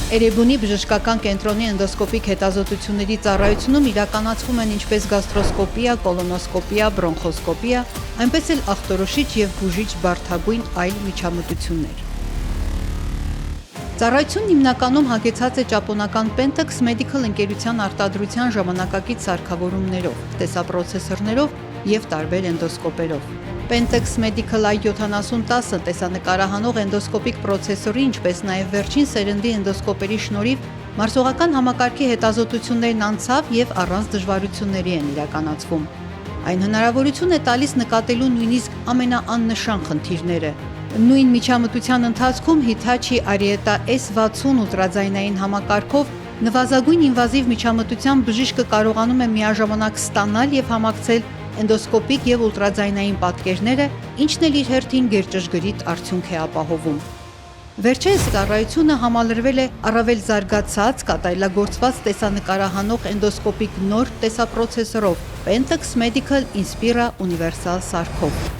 Էրեբունի բժշկական կենտրոնի էնդոսկոպիկ հետազոտությունների ծառայությունում իրականացվում են ինչպես գաստրոսկոպիա, կոլոնոսկոպիա, բրոնխոսկոպիա, այնպես էլ ախտորոշիչ և բուժիչ բարդագույն այլ միջամտություններ։ Ծառայությունն հիմնականում հագեցած է ճապոնական Pentax Medical ընկերության արտադրության ժամանակակից սարքավորումներով, տեսապրոցեսորներով և տարբեր էնդոսկոպերով։ Pentax Medical i7010 տեսանկարահանող էնդոսկոպիկ պրոցեսորի, ինչպես նաև վերջին սերնդի էնդոսկոպերի շնորհիվ մարսողական համակարգի հետազոտություններն անցավ և առանց դժվարությունների են իրականացվում։ Այն հնարավորություն է տալիս նկատելու նույնիսկ ամենաաննշան խնդիրները։ Նույն միջամտության ընթացքում Hitachi Arieta S60 ուլտրաձայնային համակարգով նվազագույն ինվազիվ միջամտության բժիշկը կարողանում է միաժամանակ ստանալ և համակցել էնդոսկոպիկ և ուլտրաձայնային պատկերները, ինչն էլ իր հերթին գերճշգրիտ արդյունք է ապահովում։ Վերջերս ծառայությունը համալրվել է առավել զարգացած, կատարելագործված տեսանկարահանող էնդոսկոպիկ նոր տեսապրոցեսորով Pentax Medical Inspira Universal սարքով։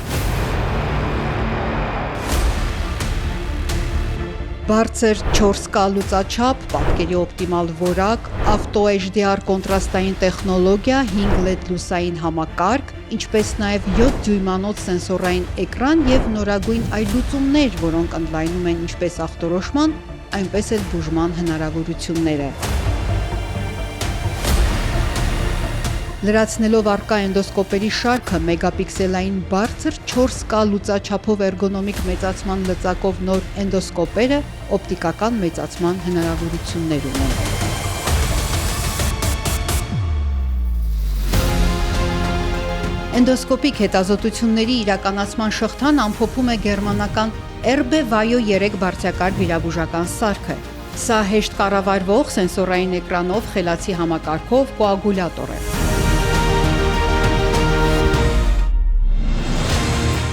Բարձր 4K լուծաչափ, պատկերի օպտիմալ որակ, ավտո HDR կոնտրաստային տեխնոլոգիա, 5 LED լուսային համակարգ, ինչպես նաև 7 դյույմանոց սենսորային էկրան և նորագույն այլ լուծումներ, որոնք ընդլայնում են ինչպես ախտորոշման, այնպես էլ բուժման հնարավորությունները։ Լրացնելով առկա էնդոսկոպերի շարքը, մեգապիքսելային բարձր 4K լուծաչափով էրգոնոմիկ մեծացման լծակով նոր էնդոսկոպերը օպտիկական մեծացման հնարավորություններ ունեն։ Էնդոսկոպիկ հետազոտությունների իրականացման շղթան ամփոփում է գերմանական RB Vayo 3 բարձրակարգ վիրաբուժական սարքը։ Սա հեշտ կառավարվող սենսորային էկրանով խելացի համակարգով կոագուլյատոր է։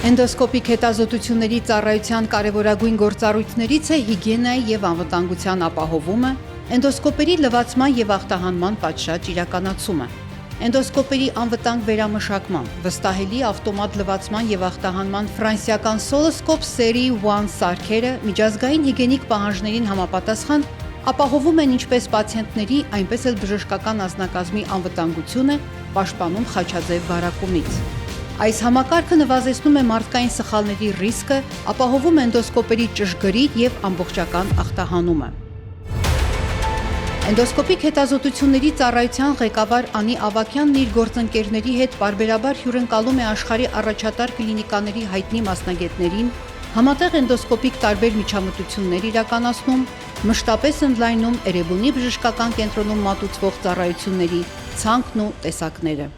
Էնդոսկոպիկ հետազոտությունների ծառայության կարևորագույն գործառույթներից է հիգիենայի և անվտանգության ապահովումը, էնդոսկոպերի լվացման և ախտահանման պատշաճ իրականացումը, էնդոսկոպերի անվտանգ վերամշակման, վստահելի ավտոմատ լվացման և ախտահանման ֆրանսիական Soloscope Series 1 սարքերը միջազգային հիգիենիկ պահանջներին համապատասխան ապահովում են ինչպես պացիենտների, այնպես էլ բժշկական անձնակազմի անվտանգությունը, պաշտպանում խաչաձև վարակումից։ Այս համակարգը նվազեցնում է մարդկային սխալների ռիսկը, ապահովում էնդոսկոպերի ճշգրիտ և ամբողջական ախտահանումը։ Էնդոսկոպիկ հետազոտությունների ծառայության ղեկավար Անի Ավագյանն իր գործընկերների հետ պարբերաբար հյուրընկալում է աշխարհի առաջատար կլինիկաների հայտնի մասնագետներին, համատեղ էնդոսկոպիկ տարբեր միջամտություններ իրականացնում, մշտապես ընդլայնում Էրեբունի բժշկական կենտրոնում մատուցվող ծառայությունների ցանկն ու տեսակները։